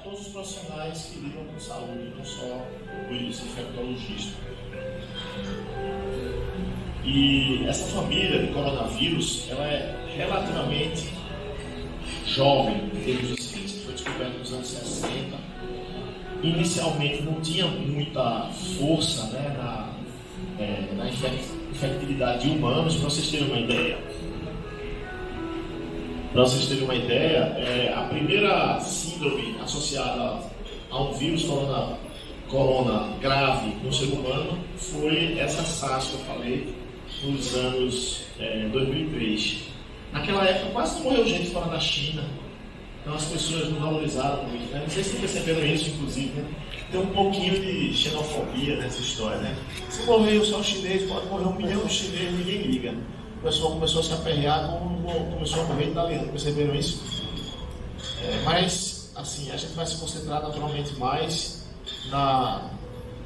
todos os profissionais que lidam com saúde, não só os infectologistas. E essa família de coronavírus, ela é relativamente jovem em termos de ciência. Foi descoberta nos anos 60. Inicialmente não tinha muita força, né, na infectividade de humanos. Para vocês terem uma ideia, a primeira síndrome associada a um vírus corona grave no ser humano foi essa SARS que eu falei nos anos 2003. Naquela época quase não morreu gente fora da China, então as pessoas não valorizaram muito, né? Não sei se vocês perceberam isso, inclusive, né? Tem um pouquinho de xenofobia nessa história, né? Se morreu só o chinês, pode morrer 1 milhão de chineses, ninguém liga. O pessoal começou a se aperrear, começou a morrer italiano, perceberam isso? Mas, assim, a gente vai se concentrar naturalmente mais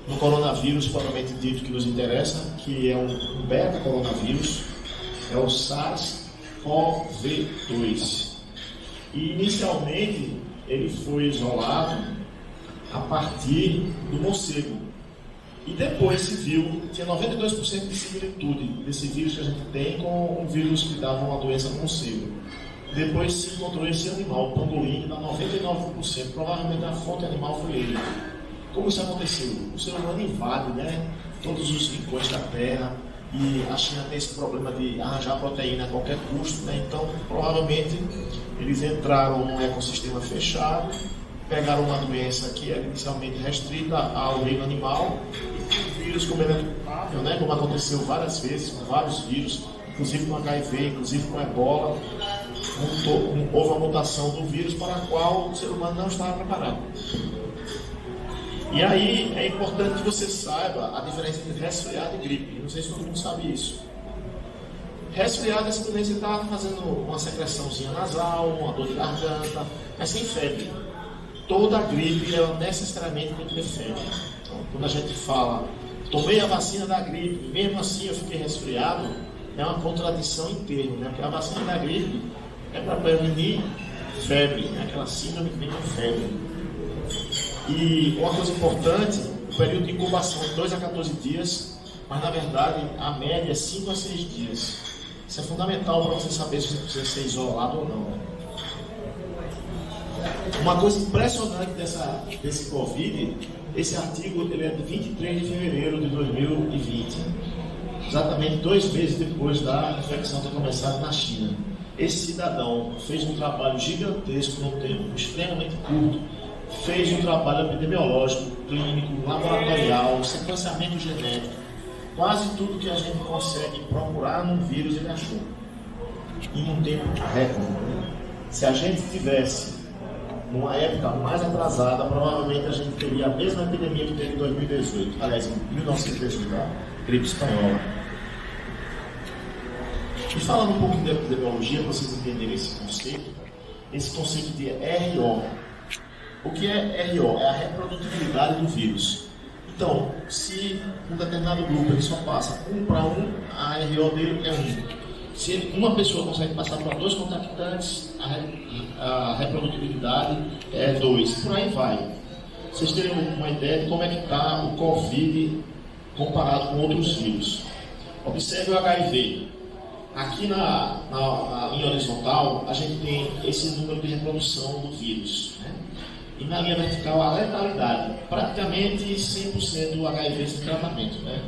no coronavírus, propriamente dito, que nos interessa, que é um beta-coronavírus, é o SARS-CoV-2. E, inicialmente, ele foi isolado a partir do morcego. E depois se viu, tinha 92% de similitude desse vírus que a gente tem com um vírus que dava uma doença no morcego. Depois se encontrou esse animal, o pangolim, que dá 99%. Provavelmente a fonte animal foi ele. Como isso aconteceu? O ser humano invade, né, todos os rincões da Terra, e a China tem esse problema de arranjar proteína a qualquer custo, né? Então provavelmente eles entraram num ecossistema fechado, pegaram uma doença que era inicialmente restrita ao reino animal, e o vírus, como ele é mutável, né, como aconteceu várias vezes com vários vírus, inclusive com HIV, inclusive com Ebola, houve uma mutação do vírus para a qual o ser humano não estava preparado. E aí é importante que você saiba a diferença entre resfriado e gripe. Não sei se todo mundo sabe isso. Resfriado é simplesmente você está fazendo uma secreçãozinha nasal, uma dor de garganta, mas sem febre. Toda gripe, ela necessariamente tem que ter febre. Então, quando a gente fala, tomei a vacina da gripe, mesmo assim eu fiquei resfriado, é uma contradição em termos, né? Porque a vacina da gripe é para prevenir febre, né? Aquela síndrome que vem com febre. E uma coisa importante, o período de incubação de 2 a 14 dias, mas na verdade a média é 5 a 6 dias. Isso é fundamental para você saber se você precisa ser isolado ou não. Uma coisa impressionante desse Covid, esse artigo ele é de 23 de fevereiro de 2020, exatamente 2 meses depois da infecção ter começado na China. Esse cidadão fez um trabalho gigantesco num tempo extremamente curto, fez um trabalho epidemiológico, clínico, laboratorial, sequenciamento genético, quase tudo que a gente consegue procurar num vírus ele achou, em um tempo recorde. Se a gente tivesse numa época mais atrasada, provavelmente a gente teria a mesma epidemia que teve em 2018, aliás, em 1918, a gripe espanhola. E falando um pouquinho de epidemiologia, para vocês entenderem esse conceito de RO. O que é RO? É a reprodutibilidade do vírus. Então, se um determinado grupo ele só passa 1 para 1, a RO dele é 1. Se uma pessoa consegue passar para 2 contactantes, a reprodutibilidade é 2. Por aí vai. Vocês terem uma ideia de como é que está o Covid comparado com outros vírus. Observe o HIV. Aqui em horizontal, a gente tem esse número de reprodução do vírus, né? E na linha vertical, a letalidade. Praticamente 100% do HIV sem tratamento, né?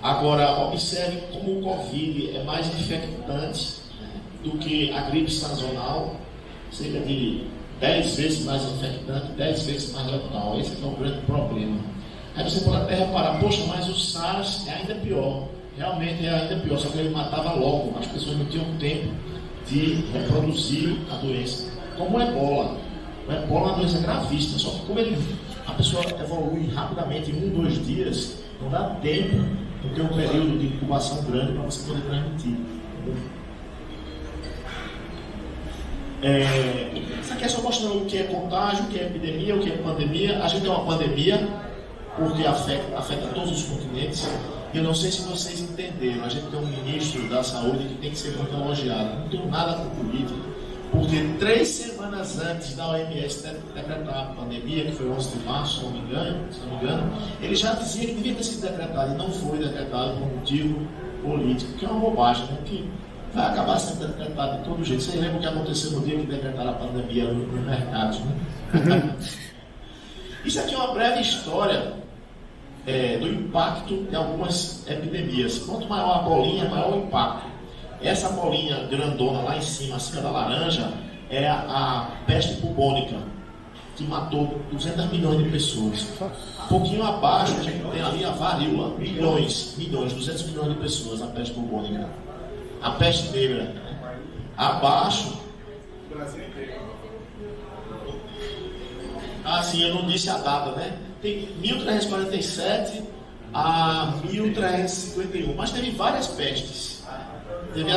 Agora, observe como o Covid é mais infectante, né, do que a gripe sazonal, cerca de 10 vezes mais infectante, 10 vezes mais letal. Esse é o grande problema. Aí você pode até reparar, poxa, mas o SARS é ainda pior. Realmente é ainda pior, só que ele matava logo. As pessoas não tinham tempo de reproduzir a doença. Como o Ebola. O Ebola é uma doença gravíssima, só que como a pessoa evolui rapidamente em 1, 2 dias, não dá tempo de ter um período de incubação grande para você poder transmitir. Isso aqui é só mostrando o que é contágio, o que é epidemia, o que é pandemia. A gente tem uma pandemia porque afeta todos os continentes. E eu não sei se vocês entenderam, a gente tem um ministro da saúde que tem que ser muito elogiado. Não tenho nada com política, Porque 3 semanas antes da OMS decretar a pandemia, que foi 11 de março, se não me engano, ele já dizia que devia ter sido decretado, e não foi decretado por motivo político, que é uma bobagem, né? Que vai acabar sendo decretado de todo jeito. Vocês lembram o que aconteceu no dia que decretaram a pandemia nos mercados, né? Isso aqui é uma breve história do impacto de algumas epidemias. Quanto maior a bolinha, maior o impacto. Essa bolinha grandona lá em cima, acima da laranja, é a peste bubônica, que matou 200 milhões de pessoas. Um pouquinho abaixo, a gente tem ali a varíola, milhões, 200 milhões de pessoas, a peste bubônica. A peste negra. Abaixo. Ah, sim, eu não disse a data, né? Tem 1347 a 1351, mas teve várias pestes. Teve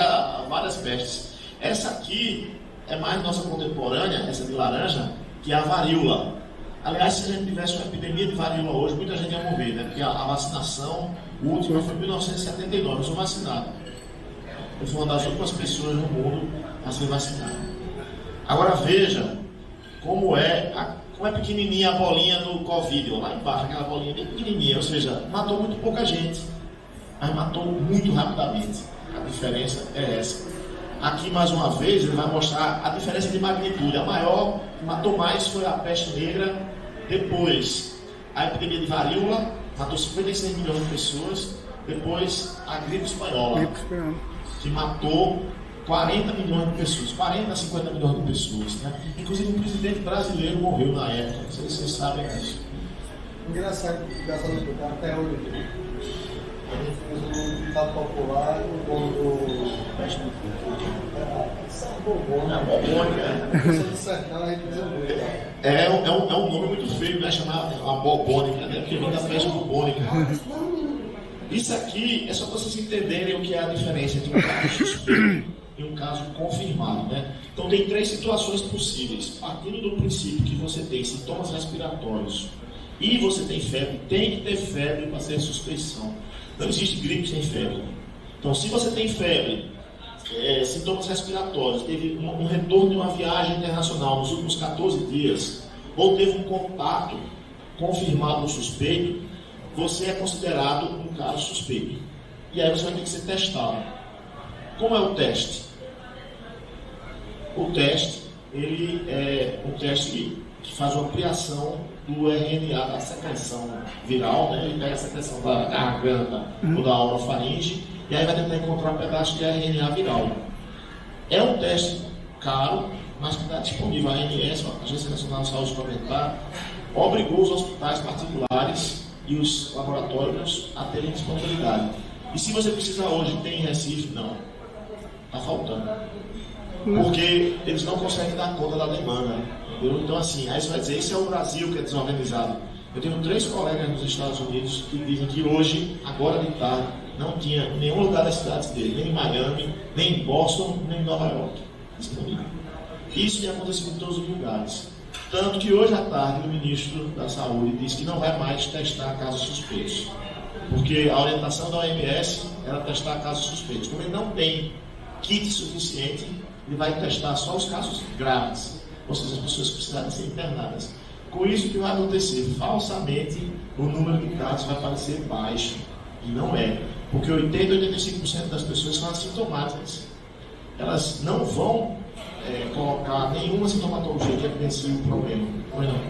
várias pestes. Essa aqui é mais nossa contemporânea, essa de laranja, que é a varíola. Aliás, se a gente tivesse uma epidemia de varíola hoje, muita gente ia morrer, né? Porque a vacinação última foi em 1979, eu sou vacinado. Eu fui uma das últimas pessoas no mundo a ser vacinado. Agora veja como é pequenininha a bolinha do Covid, lá embaixo, aquela bolinha bem pequenininha, ou seja, matou muito pouca gente, mas matou muito rapidamente. A diferença é essa. Aqui, mais uma vez, ele vai mostrar a diferença de magnitude. A maior, que matou mais, foi a peste negra. Depois, a epidemia de varíola, matou 56 milhões de pessoas. Depois, a gripe espanhola, que matou 40 milhões de pessoas. 40 a 50 milhões de pessoas, né? Inclusive, um presidente brasileiro morreu na época. Não sei se vocês sabem disso. Engraçado até hoje. Ele fez um ditado popular, quando é um nome muito feio, né? Chamar a bobônica, né? Porque vem da peste bubônica. Isso aqui é só para vocês entenderem o que é a diferença entre um caso suspeito e um caso confirmado, né? Então tem 3 situações possíveis. Partindo do princípio que você tem sintomas respiratórios e você tem febre, tem que ter febre para ser suspeição. Não existe gripe sem febre. Então, se você tem febre, sintomas respiratórios, teve um retorno de uma viagem internacional nos últimos 14 dias, ou teve um contato confirmado no suspeito, você é considerado um caso suspeito. E aí você vai ter que ser testado. Como é o teste? O teste, ele é um teste que faz uma ampliação do RNA, da secreção viral, né? Ele pega a secreção da garganta ou da orofaringe e aí vai tentar encontrar um pedaço de RNA viral. É um teste caro, mas que está disponível. A ANS, a Agência Nacional de Saúde Suplementar, obrigou os hospitais particulares e os laboratórios a terem disponibilidade. E se você precisa hoje, tem em Recife? Não. Está faltando. Porque eles não conseguem dar conta da demanda. Entendeu? Então, assim, aí você vai dizer, esse é o Brasil que é desorganizado. Eu tenho 3 colegas nos Estados Unidos que dizem que hoje, agora de tarde, não tinha em nenhum lugar das cidades dele, nem em Miami, nem em Boston, nem em Nova York, disponível. Isso tem acontecido em todos os lugares. Tanto que hoje à tarde o ministro da Saúde disse que não vai mais testar casos suspeitos. Porque a orientação da OMS era testar casos suspeitos. Como ele não tem kit suficiente, ele vai testar só os casos graves. Ou seja, as pessoas precisarem ser internadas. Com isso, o que vai acontecer? Falsamente, o número de casos vai parecer baixo. E não é. Porque 80 a 85% das pessoas são assintomáticas. Elas não vão colocar nenhuma sintomatologia que evidencie o problema. Pois não?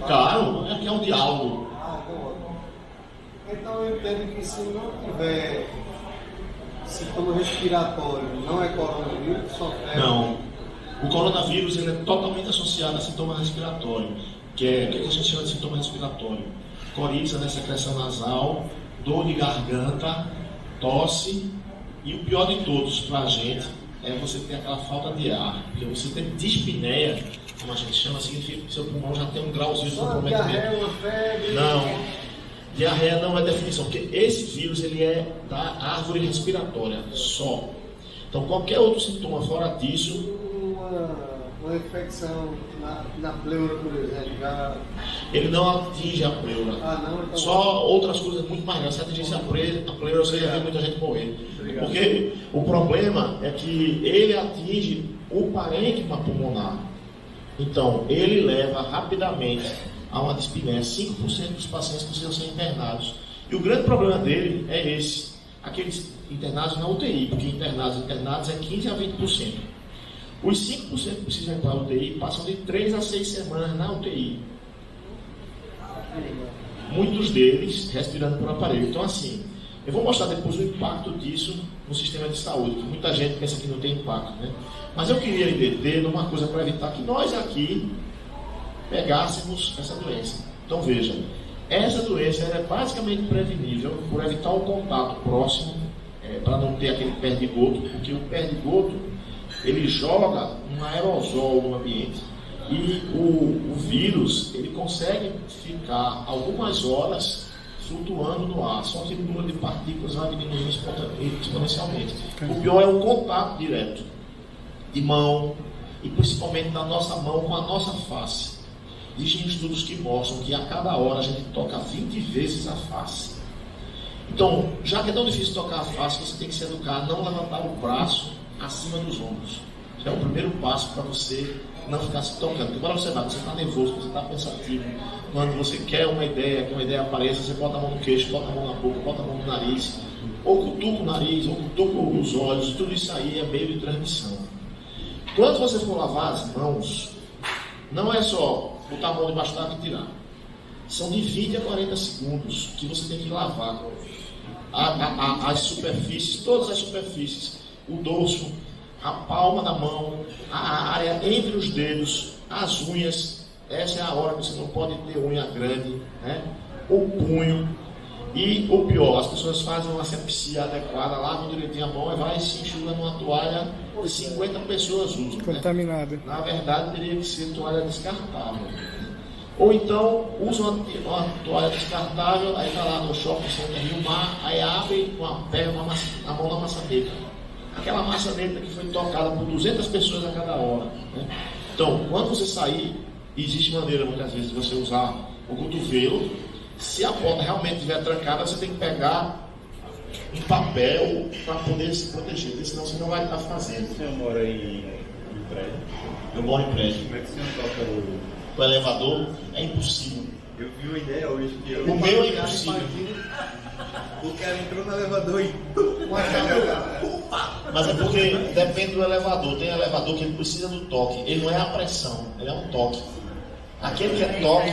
Claro, aqui é um diálogo. Então eu entendo que se não tiver sintoma respiratório, não é coronavírus, só febre? Não. O coronavírus ele é totalmente associado a sintoma respiratório, que é o que a gente chama de sintoma respiratório. Coriza, né, secreção nasal, dor de garganta, tosse, e o pior de todos para a gente é você ter aquela falta de ar. Porque você tem dispneia, como a gente chama, significa que seu pulmão já tem um grauzinho de comprometimento. Não, diarreia não é definição, porque esse vírus ele é da árvore respiratória só. Então qualquer outro sintoma fora disso... uma infecção na pleura, por exemplo, já... Ele não atinge a pleura. Não? Então... Só outras coisas muito mais graves. Se atingisse a pleura, você ia ver muita gente morrer. Porque o problema é que ele atinge o parênquima pulmonar. Então, ele leva rapidamente a uma dispneia. 5% dos pacientes precisam ser internados. E o grande problema dele é esse. Aqueles internados na UTI, porque internados é 15% a 20%. Os 5% que precisam ir para a UTI passam de 3 a 6 semanas na UTI. Muitos deles respirando por aparelho. Então, assim, eu vou mostrar depois o impacto disso no sistema de saúde, que muita gente pensa que não tem impacto, né? Mas eu queria me deter numa coisa para evitar que nós aqui pegássemos essa doença. Então, veja, essa doença é basicamente prevenível por evitar o contato próximo, para não ter aquele perdigoto, porque o perdigoto ele joga um aerosol no ambiente e o vírus ele consegue ficar algumas horas flutuando no ar, só que o número de partículas vai diminuindo exponencialmente. O pior é o contato direto de mão e principalmente da nossa mão com a nossa face. Existem estudos que mostram que a cada hora a gente toca 20 vezes a face. Então, já que é tão difícil tocar a face, você tem que se educar a não levantar o braço acima dos ombros. Já é o primeiro passo para você não ficar se tocando. Porque agora você está nervoso, você está pensativo. Quando você quer uma ideia, que uma ideia apareça, você bota a mão no queixo, bota a mão na boca, bota a mão no nariz, ou cutuca o nariz, ou cutuca os olhos. Tudo isso aí é meio de transmissão. Quando você for lavar as mãos, não é só botar a mão debaixo da água e tirar. São de 20 a 40 segundos que você tem que lavar as superfícies, todas as superfícies, o dorso, a palma da mão, a área entre os dedos, as unhas. Essa é a hora que você não pode ter unha grande, né? O punho. E o pior, as pessoas fazem uma asepsia adequada, lavam direitinho a mão e vai se enxuga numa toalha que 50 pessoas usam. Contaminada. Né? Na verdade, teria que ser toalha descartável. Ou então, usa uma toalha descartável, aí está lá no shopping center Rio Mar, aí abre pega a mão na maçaneta. Aquela maçaneta que foi tocada por 200 pessoas a cada hora. Né? Então, quando você sair, existe maneira muitas vezes de você usar o cotovelo. Se a porta realmente estiver trancada, você tem que pegar um papel para poder se proteger, porque senão você não vai estar fazendo. O senhor mora em prédio? Eu moro em prédio. Como é que o senhor toca O elevador é impossível. Eu vi uma ideia hoje que O meu é impossível. O cara entrou no elevador e... Mas é porque depende do elevador. Tem elevador que ele precisa do toque. Ele não é a pressão, ele é um toque. Aquele que é toque,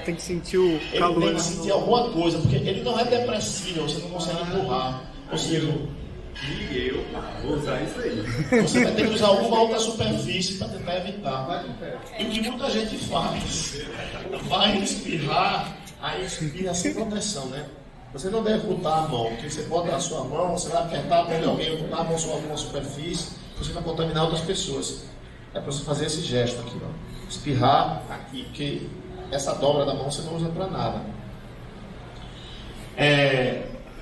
Tem que sentir o ele calor. tem que sentir alguma coisa, porque ele não é depressível, você não consegue empurrar. Ou seja, E eu vou usar isso aí. você vai ter que usar alguma outra superfície para tentar evitar. E o que muita gente faz, vai espirrar, aí espirra sem proteção, né? Você não deve botar a mão, porque você bota a sua mão, você vai apertar a mão de alguém, botar a mão sobre alguma superfície, você vai contaminar outras pessoas. É para você fazer esse gesto aqui, ó. Espirrar aqui, porque essa dobra da mão você não usa para nada.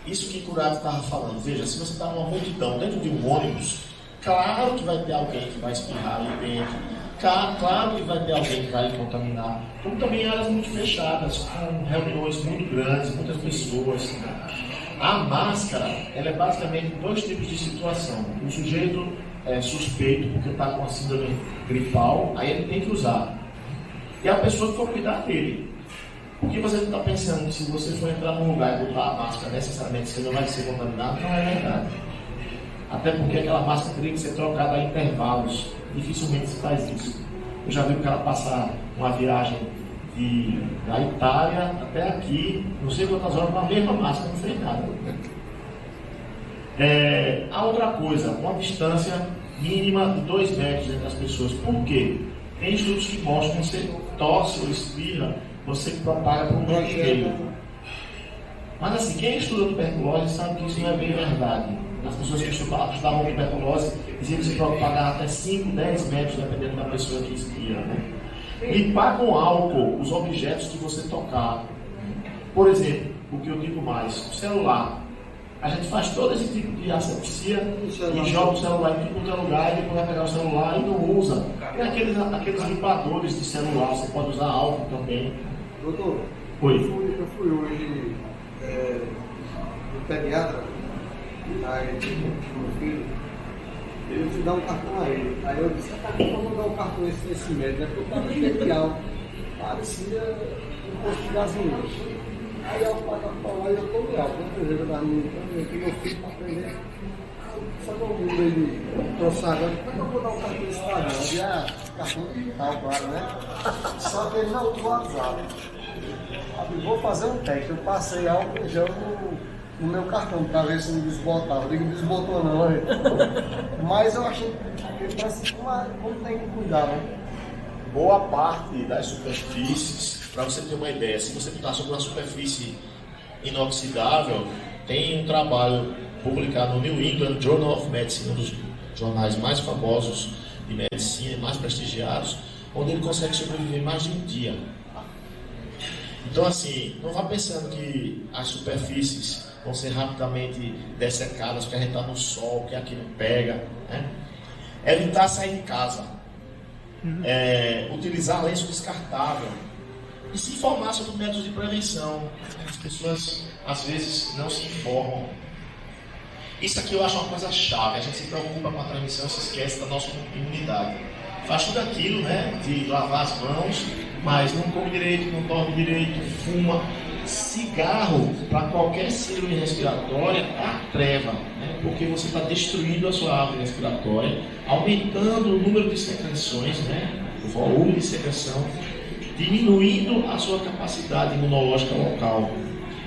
Isso que Curado estava falando. Veja, se você está numa multidão dentro de um ônibus, claro que vai ter alguém que vai espirrar ali dentro, claro que vai ter alguém que vai contaminar. Como também áreas muito fechadas, com reuniões muito grandes, muitas pessoas. A máscara, ela é basicamente dois tipos de situação. O sujeito é suspeito porque está com a síndrome gripal, aí ele tem que usar. E a pessoa que for cuidar dele. Por que você não está pensando que se você for entrar num lugar e botar a máscara, necessariamente você não vai ser contaminado? Não é verdade. Até porque aquela máscara teria que ser trocada a intervalos. Dificilmente se faz isso. Eu já vi o cara passar uma viagem da Itália até aqui, não sei quantas horas, com a mesma máscara, não fez nada. A outra coisa, uma distância mínima de 2 metros entre as pessoas. Por quê? Tem estudos que mostram que você tosse ou espirra, você propaga por um metro e meio. Mas assim, quem estuda tuberculose sabe que isso não é bem verdade. As pessoas que estudavam tuberculose diziam que se propagava até 5, 10 metros, dependendo da pessoa que espirra. Né? Limpar com álcool os objetos que você tocar. Por exemplo, o que eu digo mais, o celular. A gente faz todo esse tipo de asepsia e joga o celular em todo lugar e depois vai pegar o celular e não usa. E aqueles limpadores de celular, você pode usar álcool também. Doutor, Oi. eu fui hoje no pediatra, aí meu filho, ele fui dar um cartão a ele. Aí eu disse, eu vou dar um cartão esse médico, né? Porque eu estava especial. Parecia um posto de gasolina. Aí eu pago eu tô legal, quando eu vejo da minha, eu tenho meu filho para aprender. Só que eu vi ele trouxe agora, como é que eu vou dar um cartão desse tamanho? Eu disse, cartão digital, claro, né? Só que ele não usa o WhatsApp. Eu vou fazer um teste, eu passei álcool em gel no meu cartão para ver se não desbotava. Eu digo, desbotou não, gente. Mas eu achei que parece como tem que cuidar, né? Boa parte das superfícies, para você ter uma ideia, se você botar sobre uma superfície inoxidável, tem um trabalho publicado no New England Journal of Medicine, um dos jornais mais famosos de medicina e mais prestigiados, onde ele consegue sobreviver mais de um dia. Então, assim, não vá pensando que as superfícies vão ser rapidamente dessecadas, porque a gente está no sol, que aqui não pega, né? Evitar sair de casa. Utilizar lenço descartável e se informar sobre métodos de prevenção. As pessoas às vezes não se informam. Isso aqui eu acho uma coisa chave. A gente se preocupa com a transmissão e se esquece da nossa imunidade. Faz tudo aquilo, né, de lavar as mãos, mas não come direito, não dorme direito, fuma. Cigarro, para qualquer síndrome respiratória, é a treva, né? Porque você está destruindo a sua árvore respiratória, aumentando o número de secreções, né? O volume de secreção, diminuindo a sua capacidade imunológica local.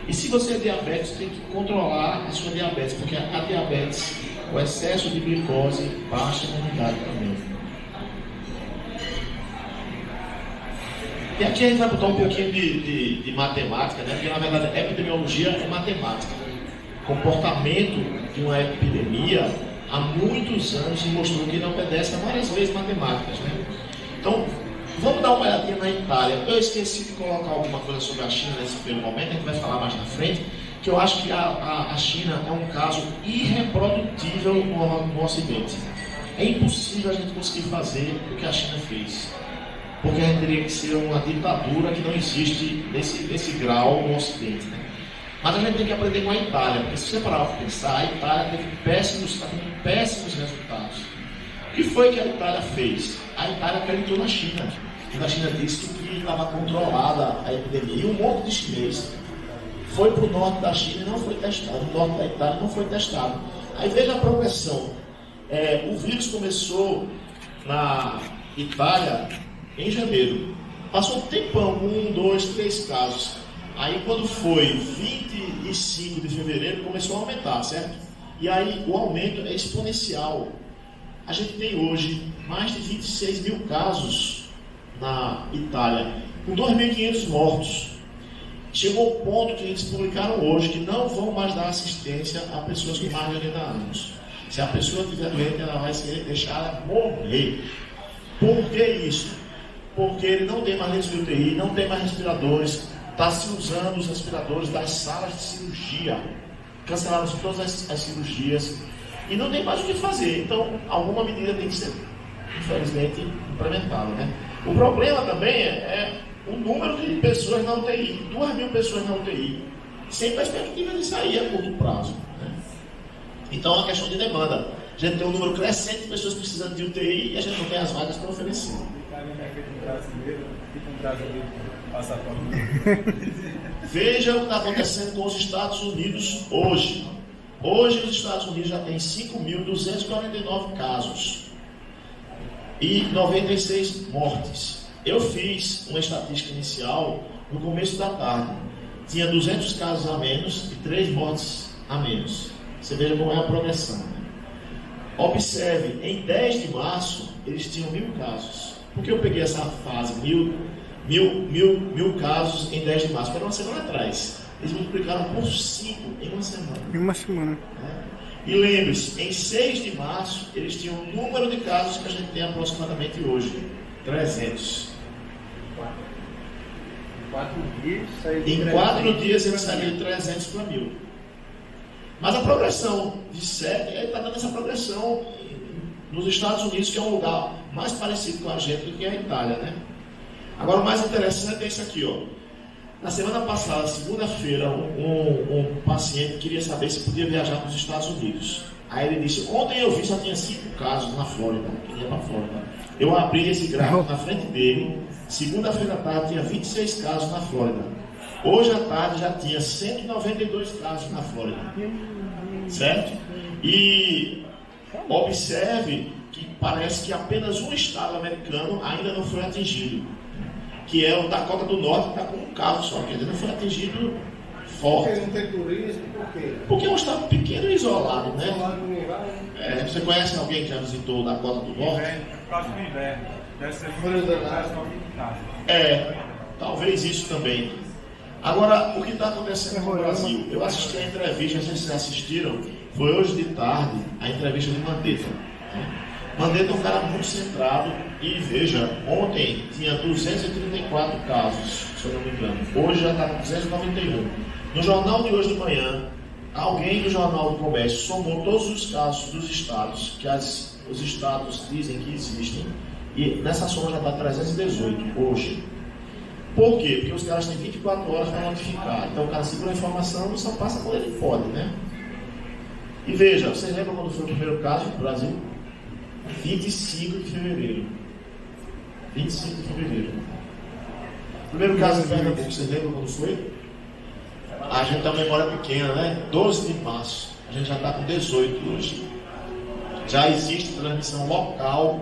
E se você é diabético, você tem que controlar a sua diabetes, porque a diabetes, o excesso de glicose, baixa a imunidade também. E aqui a gente vai botar um pouquinho de matemática, né? Porque na verdade epidemiologia é matemática. Comportamento de uma epidemia há muitos anos se mostrou que não obedece a várias vezes matemáticas, né? Então, vamos dar uma olhadinha na Itália. Eu esqueci de colocar alguma coisa sobre a China nesse primeiro momento, a gente vai falar mais na frente, que eu acho que a China é um caso irreprodutível no Ocidente. É impossível a gente conseguir fazer o que a China fez. Porque a gente teria que ser uma ditadura que não existe nesse grau no Ocidente, né? Mas a gente tem que aprender com a Itália, porque se você parar para pensar, a Itália teve péssimos resultados. O que foi que a Itália fez? A Itália acreditou na China. E a China disse que estava controlada a epidemia. E um monte de chinês foi para o norte da China e não foi testado. O norte da Itália não foi testado. Aí veja a progressão. O vírus começou na Itália em janeiro. Passou um tempão, 1, 2, 3 casos. Aí quando foi 25 de fevereiro, começou a aumentar, certo? E aí o aumento é exponencial. A gente tem hoje mais de 26 mil casos na Itália, com 2.500 mortos. Chegou ao ponto que eles publicaram hoje que não vão mais dar assistência a pessoas com mais de 80 anos. Se a pessoa estiver doente, ela vai ser deixada morrer. Por que isso? Porque ele não tem mais leitos de UTI, não tem mais respiradores, está se usando os respiradores das salas de cirurgia, cancelaram todas as cirurgias e não tem mais o que fazer. Então, alguma medida tem que ser, infelizmente, implementada, né? O problema também é o número de pessoas na UTI, 2.000 pessoas na UTI, sem perspectiva de sair a curto prazo, né? Então, é uma questão de demanda. A gente tem um número crescente de pessoas precisando de UTI e a gente não tem as vagas para oferecer. Veja o que está acontecendo com os Estados Unidos hoje. Hoje os Estados Unidos já tem 5.249 casos e 96 mortes. Eu fiz uma estatística inicial no começo da tarde. Tinha 200 casos a menos e 3 mortes a menos. Você veja como é a progressão. Observe, em 10 de março eles tinham 1.000 casos. Por que eu peguei essa fase, 1.000 casos em 10 de março? Foi uma semana atrás. Eles multiplicaram por 5 em uma semana. Em uma semana. E lembre-se, em 6 de março, eles tinham o número de casos que a gente tem aproximadamente hoje. 300. Em 4 dias eles saíram de 300 para 1.000. Mas a progressão de 7, ele está dando essa progressão nos Estados Unidos, que é um lugar mais parecido com a gente do que a Itália, né? Agora, o mais interessante é isso aqui, ó. Na semana passada, segunda-feira, um paciente queria saber se podia viajar para os Estados Unidos. Aí ele disse, ontem eu vi só tinha 5 casos na Flórida, queria para a Flórida. Eu abri esse gráfico na frente dele, segunda-feira à tarde tinha 26 casos na Flórida. Hoje à tarde já tinha 192 casos na Flórida. Certo? E observe que parece que apenas um estado americano ainda não foi atingido, que é o Dakota do Norte, que está com um caso só, que ainda não foi atingido forte. Porque não tem turismo, por quê? Porque é um estado pequeno e isolado, né? Isolado no lugar, né? Você conhece alguém que já visitou o Dakota do Norte? É próximo inverno. Deve ser Frio danado. Talvez isso também. Agora, o que está acontecendo no Brasil? Eu assisti a entrevista, não sei se vocês assistiram, foi hoje de tarde, a entrevista de Mandetta. Mandetta é um cara muito centrado e veja, ontem tinha 234 casos, se eu não me engano. Hoje já está com 291. No jornal de hoje de manhã, alguém do Jornal do Comércio somou todos os casos dos estados, que os estados dizem que existem, e nessa soma já está 318 hoje. Por quê? Porque os caras têm 24 horas para notificar. Então o cara segura a informação e só passa quando ele pode, né? E veja, vocês lembram quando foi o primeiro caso no Brasil? 25 de fevereiro. 25 de fevereiro. O primeiro caso em Pernambuco, vocês lembram quando foi? A gente tem uma memória pequena, né? 12 de março. A gente já está com 18 hoje. Já existe transmissão local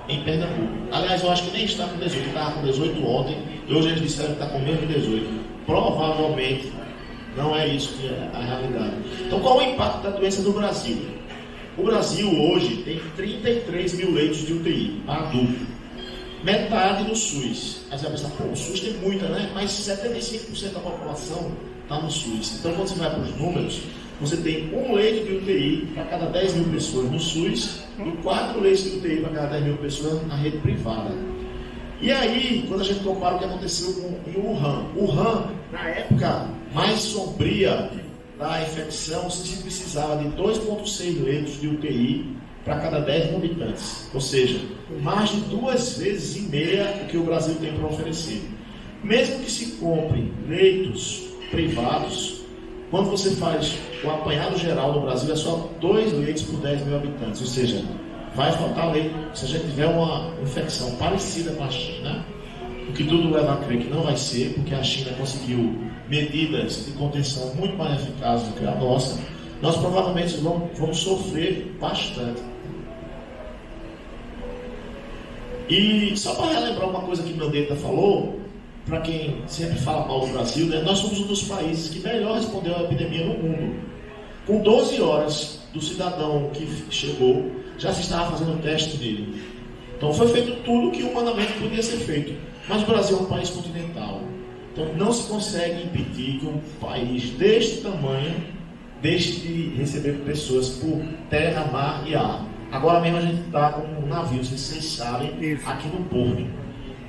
em Pernambuco. Aliás, eu acho que nem está com 18. Estava com 18 ontem. E hoje eles disseram que está com menos de 18. Provavelmente não é isso que é a realidade. Então, qual é o impacto da doença no Brasil? O Brasil hoje tem 33 mil leitos de UTI para adulto. Metade no SUS. Aí você vai pensar, pô, o SUS tem muita, né? Mas 75% da população está no SUS. Então, quando você vai para os números, você tem um leito de UTI para cada 10 mil pessoas no SUS e 4 leitos de UTI para cada 10 mil pessoas na rede privada. E aí, quando a gente compara o que aconteceu em Wuhan, Wuhan, na época mais sombria da infecção, se precisava de 2,6 leitos de UTI para cada 10 mil habitantes. Ou seja, mais de 2,5 vezes o que o Brasil tem para oferecer. Mesmo que se compre leitos privados, quando você faz o apanhado geral no Brasil, é só 2 leitos por 10 mil habitantes. Ou seja, vai faltar leito se a gente tiver uma infecção parecida com a China, o que tudo leva a crer que não vai ser, porque a China conseguiu medidas de contenção muito mais eficazes do que a nossa. Nós provavelmente vamos sofrer bastante. E só para relembrar uma coisa que Mandetta falou, para quem sempre fala mal do Brasil, né, nós somos um dos países que melhor respondeu à epidemia no mundo. Com 12 horas do cidadão que chegou, já se estava fazendo o teste dele. Então foi feito tudo o que humanamente podia ser feito. Mas o Brasil é um país continental. Então não se consegue impedir que um país deste tamanho deixe de receber pessoas por terra, mar e ar. Agora mesmo a gente está com um navio, vocês sabem, aqui no porto.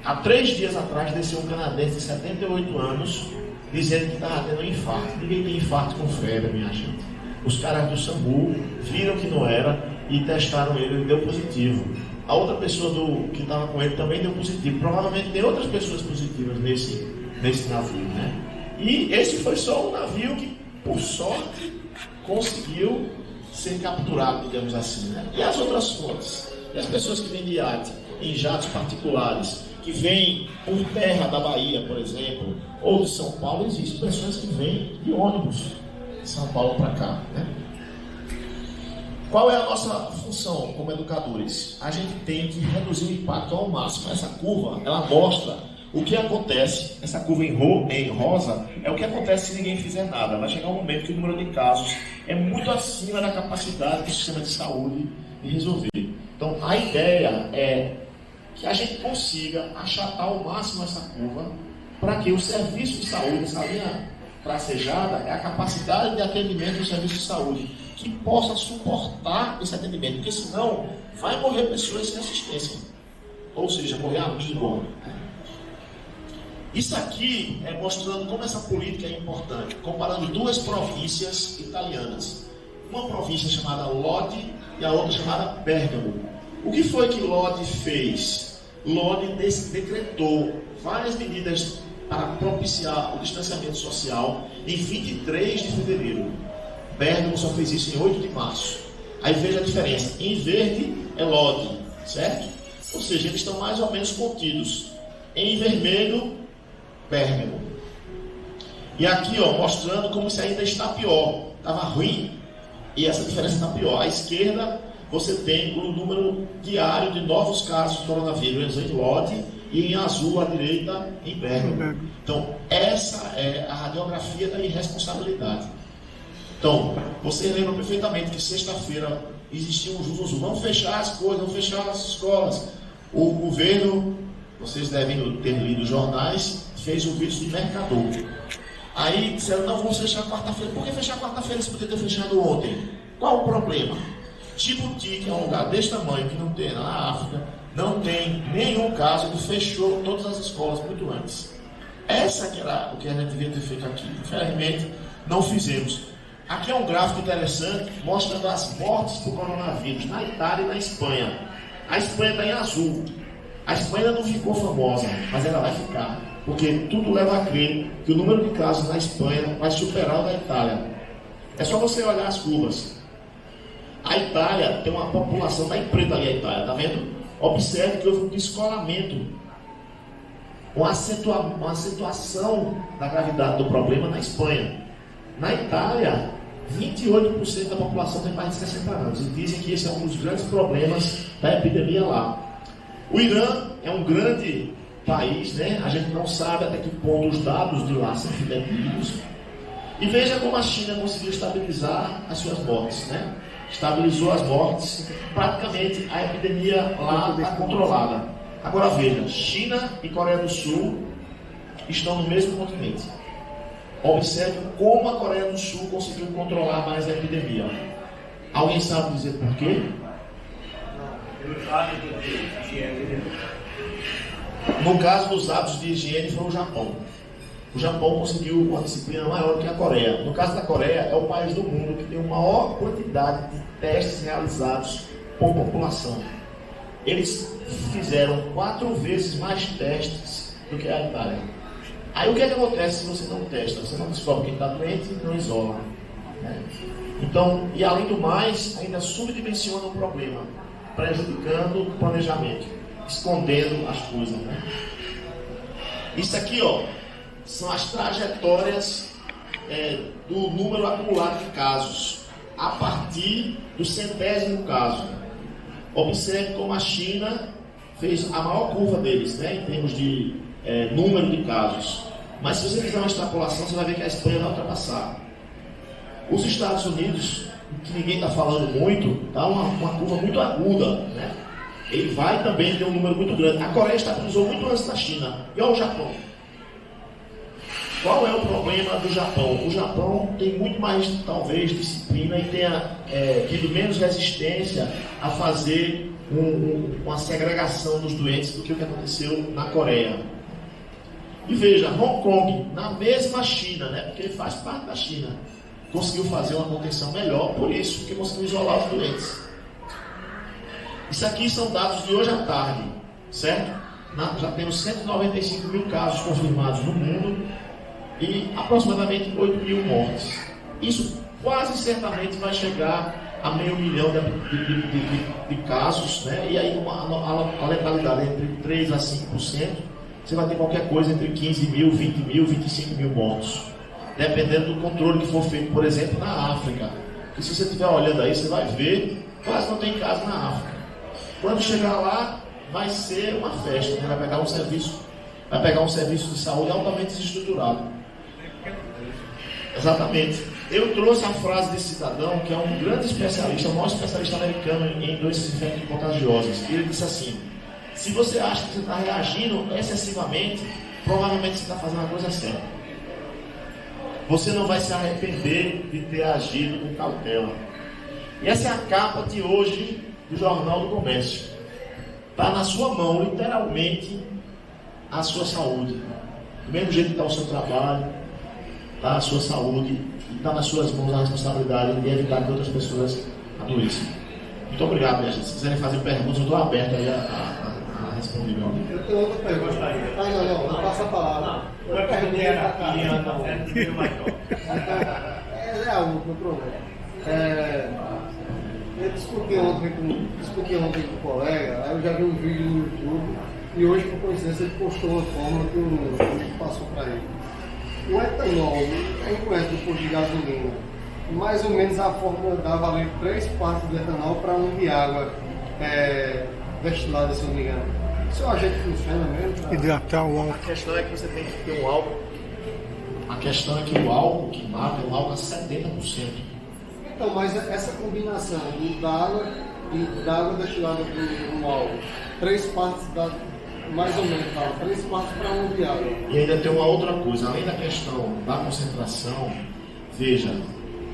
Há 3 dias atrás desceu um canadense de 78 anos dizendo que estava tendo um infarto. Ninguém tem infarto com febre, minha gente. Os caras do SAMU viram que não era e testaram ele deu positivo. A outra pessoa que estava com ele também deu positivo. Provavelmente tem outras pessoas positivas nesse navio, né? E esse foi só um navio que, por sorte, conseguiu ser capturado, digamos assim, né? E as outras fontes? E as pessoas que vêm de iate, em jatos particulares, que vêm por terra da Bahia, por exemplo, ou de São Paulo, existem pessoas que vêm de ônibus de São Paulo para cá, né? Qual é a nossa função como educadores? A gente tem que reduzir o impacto ao máximo. Essa curva, ela mostra o que acontece. Essa curva em rosa é o que acontece se ninguém fizer nada. Vai chegar um momento que o número de casos é muito acima da capacidade do sistema de saúde de resolver. Então, a ideia é que a gente consiga achatar ao máximo essa curva para que o serviço de saúde, essa linha tracejada, é a capacidade de atendimento do serviço de saúde, que possa suportar esse atendimento, porque senão vai morrer pessoas sem assistência, ou seja, morrer amigo. Isso aqui é mostrando como essa política é importante, comparando 2 províncias italianas, uma província chamada Lodi e a outra chamada Bergamo. O que foi que Lodi fez? Lodi decretou várias medidas para propiciar o distanciamento social em 23 de fevereiro. Pérgamo só fez isso em 8 de março. Aí veja a diferença. Em verde é Lodi, certo? Ou seja, eles estão mais ou menos contidos. Em vermelho, Pérgamo. E aqui, ó, mostrando como isso ainda está pior. Estava ruim e essa diferença está pior. À esquerda, você tem o número diário de novos casos de coronavírus em Lodi e em azul à direita em Pérgamo. Então, essa é a radiografia da irresponsabilidade. Então, vocês lembram perfeitamente que sexta-feira existia um zuzuzu. Vamos fechar as coisas, vamos fechar as escolas. O governo, vocês devem ter lido os jornais, fez o vírus de mercador. Aí disseram, não, vamos fechar quarta-feira. Por que fechar quarta-feira se podia ter fechado ontem? Qual o problema? Djibouti, que é um lugar desse tamanho, que não tem na África, não tem nenhum caso, ele fechou todas as escolas muito antes. Essa que era o que a gente devia ter feito aqui. Infelizmente, não fizemos. Aqui é um gráfico interessante, mostrando as mortes por coronavírus na Itália e na Espanha. A Espanha está em azul. A Espanha ainda não ficou famosa, mas ela vai ficar. Porque tudo leva a crer que o número de casos na Espanha vai superar o da Itália. É só você olhar as curvas. A Itália tem uma população, está em preto ali a Itália, está vendo? Observe que houve um descolamento, uma acentuação da gravidade do problema na Espanha. Na Itália, 28% da população tem mais de 60 anos. E dizem que esse é um dos grandes problemas da epidemia lá. O Irã é um grande país, né? A gente não sabe até que ponto os dados de lá são fidedignos. E veja como a China conseguiu estabilizar as suas mortes, né? Estabilizou as mortes, praticamente a epidemia lá está controlada. Agora veja, China e Coreia do Sul estão no mesmo continente. Observe como a Coreia do Sul conseguiu controlar mais a epidemia. Alguém sabe dizer por quê? No caso dos hábitos de higiene foi o Japão. O Japão conseguiu uma disciplina maior que a Coreia. No caso da Coreia, é o país do mundo que tem a maior quantidade de testes realizados por população. Eles fizeram 4 vezes mais testes do que a Itália. Aí o que acontece se você não testa? Você não descobre quem está doente e não isola. Né? Então, e além do mais, ainda subdimensiona o problema, prejudicando o planejamento, escondendo as coisas. Né? Isso aqui, ó, são as trajetórias do número acumulado de casos, a partir do 100º caso. Observe como a China fez a maior curva deles, né, em termos de número de casos. Mas se você fizer uma extrapolação, você vai ver que a Espanha vai ultrapassar. Os Estados Unidos, que ninguém está falando muito, está uma curva muito aguda, né? Ele vai também ter um número muito grande. A Coreia estabilizou muito antes da China. E olha o Japão. Qual é o problema do Japão? O Japão tem muito mais, talvez, disciplina e tenha tido menos resistência a fazer uma segregação dos doentes do que o que aconteceu na Coreia. E veja, Hong Kong, na mesma China, né, porque ele faz parte da China, conseguiu fazer uma contenção melhor, por isso, porque conseguiu isolar os doentes. Isso aqui são dados de hoje à tarde, certo? Já temos 195 mil casos confirmados no mundo e aproximadamente 8 mil mortes. Isso quase certamente vai chegar a 500 mil de casos, né? E aí a letalidade entre 3% a 5%, você vai ter qualquer coisa entre 15 mil, 20 mil, 25 mil mortos, dependendo do controle que for feito, por exemplo, na África. E se você estiver olhando aí, você vai ver, quase não tem caso na África. Quando chegar lá, vai ser uma festa, né? Vai pegar um serviço de saúde altamente desestruturado. Exatamente. Eu trouxe a frase desse cidadão, que é um grande especialista, o maior especialista americano em doenças infecciosas contagiosas. E ele disse assim: se você acha que você está reagindo excessivamente, provavelmente você está fazendo a coisa certa. Você não vai se arrepender de ter agido com cautela. E essa é a capa de hoje do Jornal do Comércio. Está na sua mão, literalmente, a sua saúde. Do mesmo jeito que está o seu trabalho, está a sua saúde, e está nas suas mãos a responsabilidade de evitar que outras pessoas adoeçam. Muito obrigado, minha gente. Se quiserem fazer perguntas, eu estou aberto aí a responder, meu amigo. Eu tenho outra pergunta. Não passa a palavra. Eu perguntei aqui, é a última, problema. Eu discuti ontem com um colega, aí eu já vi um vídeo no YouTube, e hoje, por coincidência, ele postou uma fórmula que eu passou para ele. O etanol, quem conhece do posto de gasolina, mais ou menos a fórmula dava ali 3 partes de etanol para 1 de água destilada, se eu não me engano. Isso é um jeito que funciona mesmo? Hidratar o álcool. A questão é que você tem que ter um álcool. A questão é que o álcool que mata é um álcool a 70%. Então, mas essa combinação da água destilada com o álcool, 3 partes mais ou menos, 3 partes para 1 de água. E ainda tem uma outra coisa, além da questão da concentração, veja,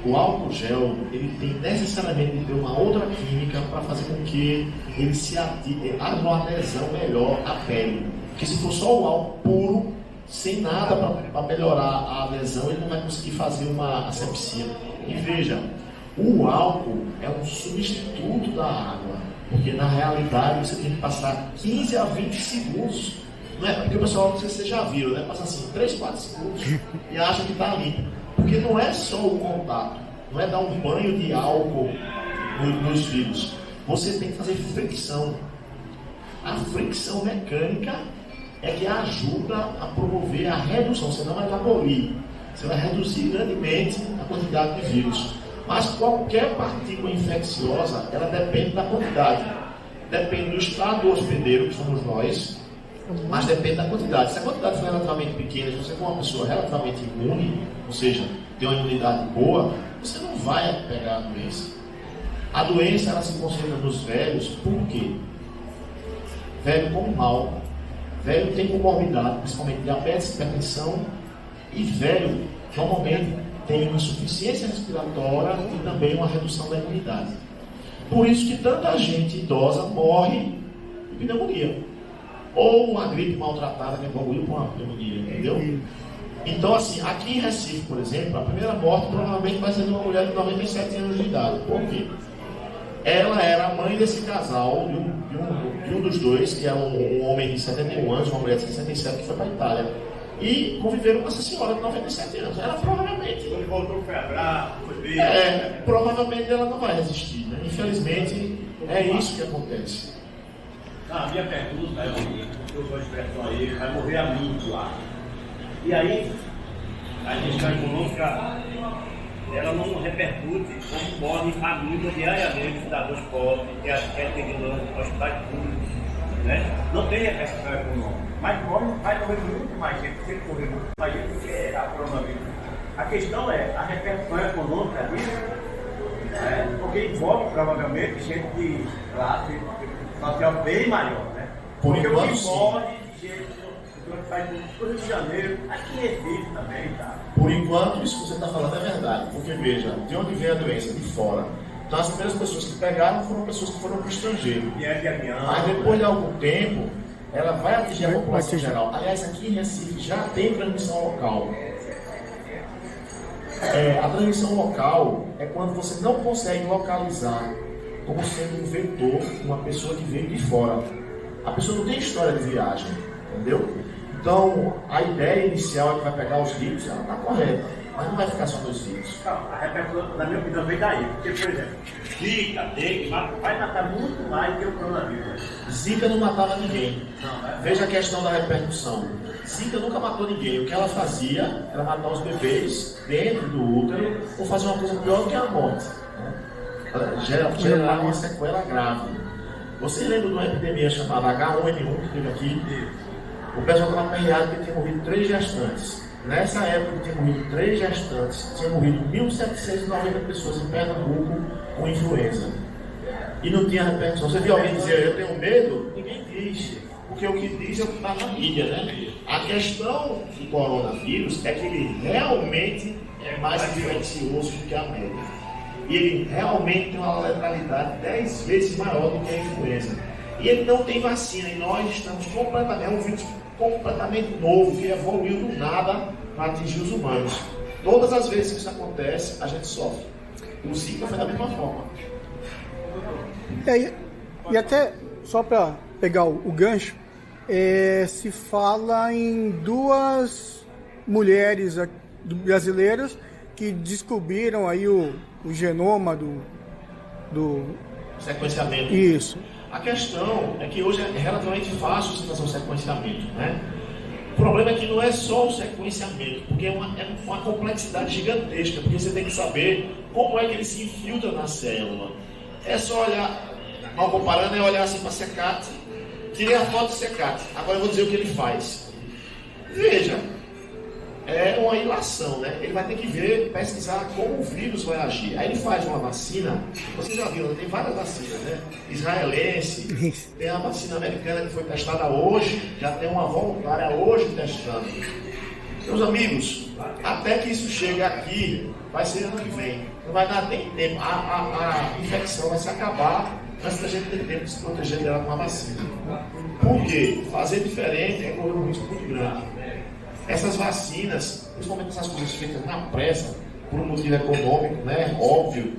o álcool gel, ele tem necessariamente de ter uma outra química para fazer com que ele haja uma adesão melhor à pele. Porque se for só o álcool puro, sem nada para melhorar a adesão, ele não vai conseguir fazer uma asepsia. E veja, o álcool é um substituto da água, porque na realidade você tem que passar 15 a 20 segundos, não é? Porque o pessoal, não sei se vocês já viram, né? Passa assim 3, 4 segundos e acha que está limpo. Porque não é só o contato, não é dar um banho de álcool nos vidros. Você tem que fazer fricção. A fricção mecânica é que ajuda a promover a redução, você não vai abolir, você vai reduzir grandemente a quantidade de vírus. Mas qualquer partícula infecciosa, ela depende da quantidade. Depende do estado do hospedeiro, que somos nós, mas depende da quantidade. Se a quantidade for relativamente pequena, se você for uma pessoa relativamente imune, ou seja, tem uma imunidade boa, você não vai pegar a doença. A doença, ela se concentra nos velhos, por quê? Velho come mal, velho tem comorbidade, principalmente diabetes, hipertensão, e velho, normalmente, tem uma insuficiência respiratória e também uma redução da imunidade. Por isso que tanta gente idosa morre de pneumonia. Ou uma gripe maltratada que evoluiu para uma pneumonia, entendeu? Então, assim, aqui em Recife, por exemplo, a primeira morte provavelmente vai ser de uma mulher de 97 anos de idade. Por quê? Ela era a mãe desse casal, de um dos dois, que é um homem de 71 anos, uma mulher de 67, que foi para a Itália. E conviveram com essa senhora de 97 anos. Ela provavelmente... Ele voltou, foi abraço, foi beijo. Provavelmente ela não vai resistir, né? Infelizmente, é isso que acontece. A minha pergunta é o seguinte, eu sou expressão aí, vai morrer amigo lá. E aí, a gestão econômica, ela não repercute como morre família diariamente, cidadãos pobres, que atendem no hospitais públicos, né? Não tem repercussão econômica. Mas vai morrer muito mais gente, tem que morrer muito mais gente do que a coronavírus. A questão é a repercussão econômica disso, porque envolve provavelmente gente de classe social bem maior, né? Porque o que morre de gente que faz no Rio de Janeiro, aqui em Recife também, tá? Por enquanto, isso que você está falando é verdade, porque veja, de onde vem a doença? De fora. Então as primeiras pessoas que pegaram foram pessoas que foram para o estrangeiro. Mas depois de algum tempo, ela vai atingir a população geral. Aliás, aqui em Recife já tem transmissão local. A transmissão local é quando você não consegue localizar como sendo um vetor uma pessoa que veio de fora. A pessoa não tem história de viagem, entendeu? Então, a ideia inicial é que vai pegar os vírus, ela está correta, mas não vai ficar só nos vírus. A repercussão, na minha opinião, vem daí. Porque, por exemplo, Zika, dengue, vai matar muito mais do que o coronavírus. Zika não matava ninguém. Veja a questão da repercussão. Zika nunca matou ninguém. O que ela fazia era matar os bebês dentro do útero ou fazer uma coisa pior do que a morte. Gerar uma sequela grave. Vocês lembram de uma epidemia chamada H1N1 que teve aqui? O pessoal estava apanhado que tinha morrido 3 gestantes. Nessa época que tinha morrido 3 gestantes, tinha morrido 1.790 pessoas em Pernambuco com influenza. E não tinha repercussão. Você viu alguém dizer, eu tenho medo? Ninguém diz. Porque o que diz é o que está na mídia, né? A questão do coronavírus é que ele realmente é mais infeccioso do que a média. E ele realmente tem uma letalidade 10 vezes maior do que a influenza. E ele não tem vacina. E nós estamos completamente... É um vírus completamente novo, que evoluiu do nada para atingir os humanos. Todas as vezes que isso acontece, a gente sofre. O Zika foi da mesma forma. E até, só para pegar o gancho, se fala em 2 mulheres brasileiras que descobriram aí o genoma do Sequenciamento. Isso. A questão é que hoje é relativamente fácil você fazer um sequenciamento, né? O problema é que não é só o sequenciamento, porque é uma complexidade gigantesca, porque você tem que saber como é que ele se infiltra na célula. É só olhar, mal comparando, é olhar assim para Secate, tirei a foto de Secate, agora eu vou dizer o que ele faz. Veja, é uma ilação, né? Ele vai ter que ver, pesquisar como o vírus vai agir. Aí ele faz uma vacina, você já viu, tem várias vacinas, né? Israelense, tem a vacina americana que foi testada hoje, já tem uma voluntária hoje testando. Meus amigos, até que isso chegue aqui, vai ser ano que vem. Não vai dar nem tempo. A infecção vai se acabar antes da gente ter tempo de se proteger dela com a vacina. Por quê? Fazer diferente é correr um risco muito grande. Essas vacinas, principalmente essas coisas feitas na pressa, por um motivo econômico, né? Óbvio,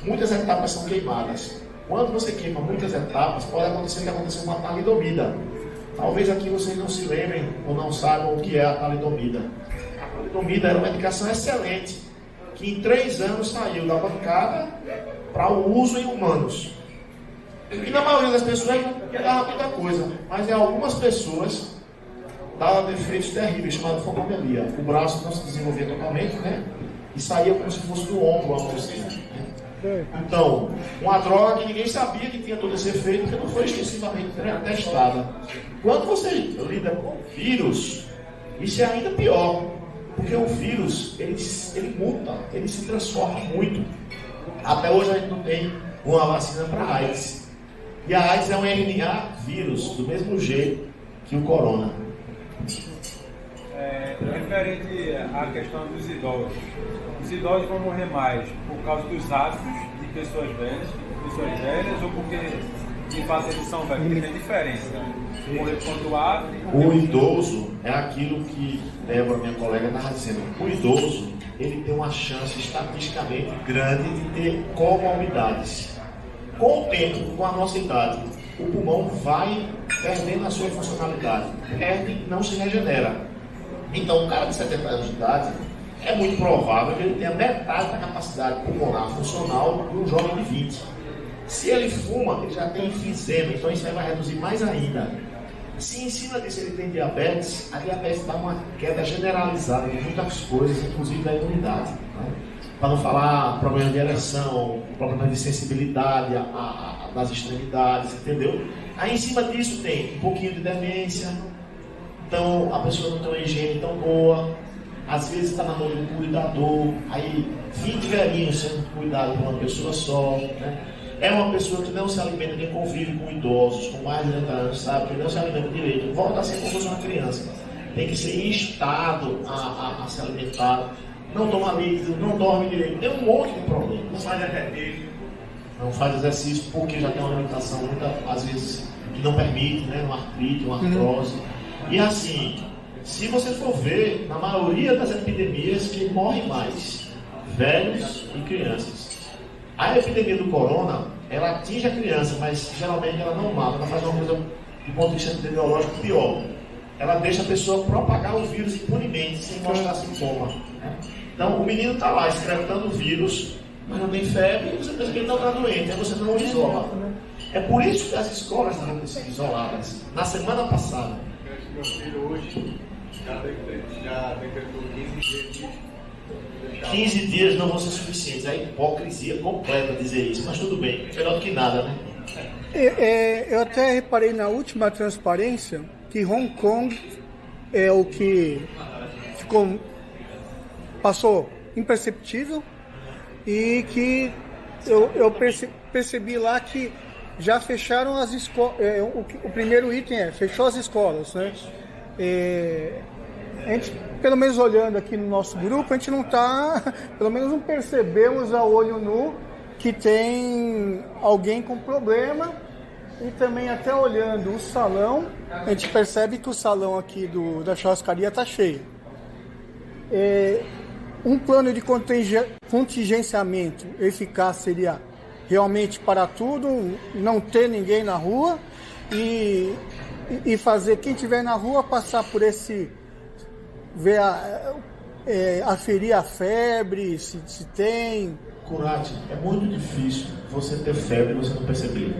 muitas etapas são queimadas. Quando você queima muitas etapas, pode acontecer que aconteceu uma talidomida. Talvez aqui vocês não se lembrem ou não saibam o que é a talidomida. A talidomida era uma medicação excelente, que em 3 anos saiu da bancada para o uso em humanos. E na maioria das pessoas não dava muita coisa, mas em algumas pessoas dava defeitos terríveis, chamados focomelia. O braço não se desenvolvia totalmente, né? E saía como se fosse do ombro a mãozinha. Né? Então, uma droga que ninguém sabia que tinha todo esse efeito, porque não foi extensivamente testada. Quando você lida com vírus, isso é ainda pior, porque o vírus, ele muta, ele se transforma muito. Até hoje a gente não tem uma vacina para AIDS. E a AIDS é um RNA vírus, do mesmo jeito que o corona. Referente à questão dos idosos. Os idosos vão morrer mais por causa dos hábitos de pessoas velhas ou porque de fato eles são velhos, porque tem diferença. Morrer por conta do hábito e o idoso é aquilo que Débora, minha colega, estava dizendo. O idoso, ele tem uma chance estatisticamente grande de ter comorbidades. Com o tempo, com a nossa idade, o pulmão vai perdendo a sua funcionalidade, perde, não se regenera. Então, um cara de 70 anos de idade, é muito provável que ele tenha metade da capacidade pulmonar funcional de um jovem de 20. Se ele fuma, ele já tem enfisema, então isso aí vai reduzir mais ainda. Se em cima disso ele tem diabetes, a diabetes dá uma queda generalizada de muitas coisas, inclusive da imunidade. Né? Para não falar problemas de ereção, problemas de sensibilidade nas extremidades, entendeu? Aí em cima disso tem um pouquinho de demência, então a pessoa não tem uma higiene tão boa, às vezes está na mão de um cuidador, aí 20 velhinhos sendo cuidados por uma pessoa só, né? É uma pessoa que não se alimenta, nem convive com idosos, com mais de 80 anos, sabe? Que não se alimenta direito, volta a ser como se fosse uma criança. Tem que ser instado a se alimentar, não toma líquido, não dorme direito, tem um monte de problema. Não faz exercício. Não faz exercício porque já tem uma alimentação, às vezes, que não permite, né? Uma artrite, uma artrose. E assim, se você for ver, na maioria das epidemias, quem morre mais? Velhos e crianças. A epidemia do corona, ela atinge a criança, mas geralmente ela não mata, ela faz uma coisa, do ponto de vista epidemiológico, pior. Ela deixa a pessoa propagar o vírus impunemente, sem mostrar sintoma. Né? Então, o menino está lá excretando o vírus, mas não tem febre, e você pensa que ele não está doente, aí você não o isola. É por isso que as escolas devem ser isoladas. Na semana passada, Meu filho hoje já decretou 15 dias de 15 dias não vão ser suficientes. É hipocrisia completa dizer isso, mas tudo bem, melhor do que nada, né? Eu até reparei na última transparência que Hong Kong é o que passou imperceptível e que eu percebi lá que já fecharam as escolas. O primeiro item fechou as escolas, né? A gente, pelo menos olhando aqui no nosso grupo, a gente não está, pelo menos não percebemos a olho nu que tem alguém com problema. E também até olhando o salão, a gente percebe que o salão aqui da churrascaria está cheio. Um plano de contingenciamento eficaz seria realmente parar tudo, não ter ninguém na rua e fazer quem estiver na rua passar por esse, ver aferir a febre, se tem. Curati, é muito difícil você ter febre e você não perceber.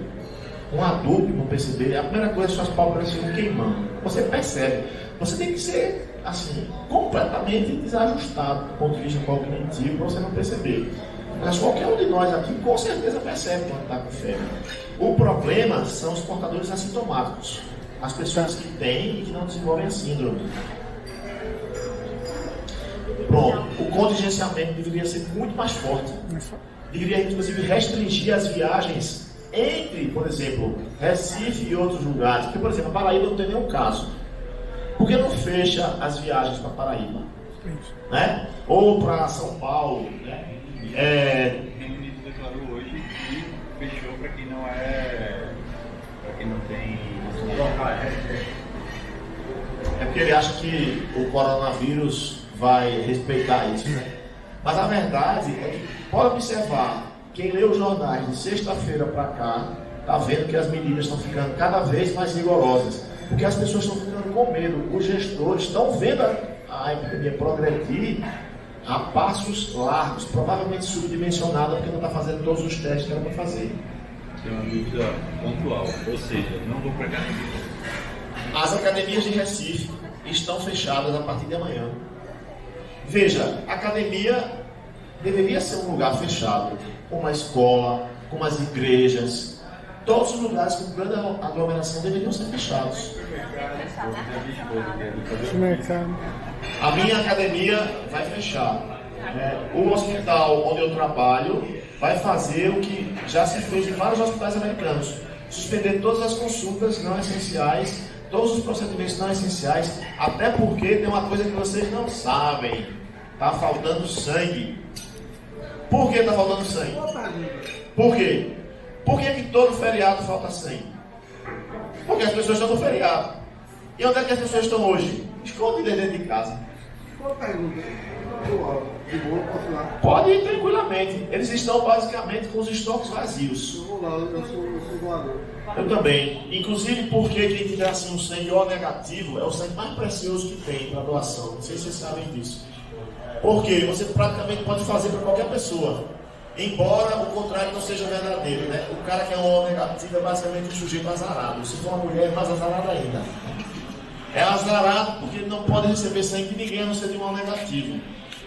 Um adulto não perceber, a primeira coisa é suas pálpebras ficam queimando. Você percebe. Você tem que ser, assim, completamente desajustado do ponto de vista cognitivo para você não perceber. Mas qualquer um de nós aqui com certeza percebe quando está com febre. O problema são os portadores assintomáticos. As pessoas que têm e que não desenvolvem a síndrome. Pronto, o contingenciamento deveria ser muito mais forte. Deveria, inclusive, restringir as viagens entre, por exemplo, Recife e outros lugares. Porque, por exemplo, a Paraíba não tem nenhum caso. Por que não fecha as viagens para Paraíba? Né? Ou para São Paulo? Né? O Reino Unido declarou hoje que fechou para quem não é. Para quem não tem. É porque ele acha que o coronavírus vai respeitar isso, né? Mas a verdade é que, pode observar, quem lê os jornais de sexta-feira para cá, está vendo que as medidas estão ficando cada vez mais rigorosas, porque as pessoas estão ficando com medo, os gestores estão vendo a epidemia progredir a passos largos, provavelmente subdimensionada, porque não está fazendo todos os testes que era para fazer. Tem uma dúvida pontual, ou seja, não vou para academia. As academias de Recife estão fechadas a partir de amanhã. Veja, a academia deveria ser um lugar fechado, como uma escola, como as igrejas. Todos os lugares com grande aglomeração deveriam ser fechados. A minha academia vai fechar. O hospital onde eu trabalho vai fazer o que já se fez em vários hospitais americanos: suspender todas as consultas não essenciais, todos os procedimentos não essenciais, até porque tem uma coisa que vocês não sabem. Está faltando sangue. Por que está faltando sangue? Por quê? Por que todo feriado falta sangue? Porque as pessoas estão no feriado. E onde é que as pessoas estão hoje? Escondidas dentro de casa. Boa pergunta. De boa, posso ir lá? Pode ir tranquilamente. Eles estão basicamente com os estoques vazios. Eu vou lá, eu sou doador. Eu também. Inclusive porque quem tiver assim um sangue O negativo é o sangue mais precioso que tem para doação. Não sei se vocês sabem disso. Porque você praticamente pode fazer para qualquer pessoa. Embora o contrário não seja verdadeiro, né? O cara que é um O negativo é basicamente um sujeito azarado. Se for uma mulher, é mais azarado ainda. É azarado porque ele não pode receber sangue de ninguém a não ser de um O negativo.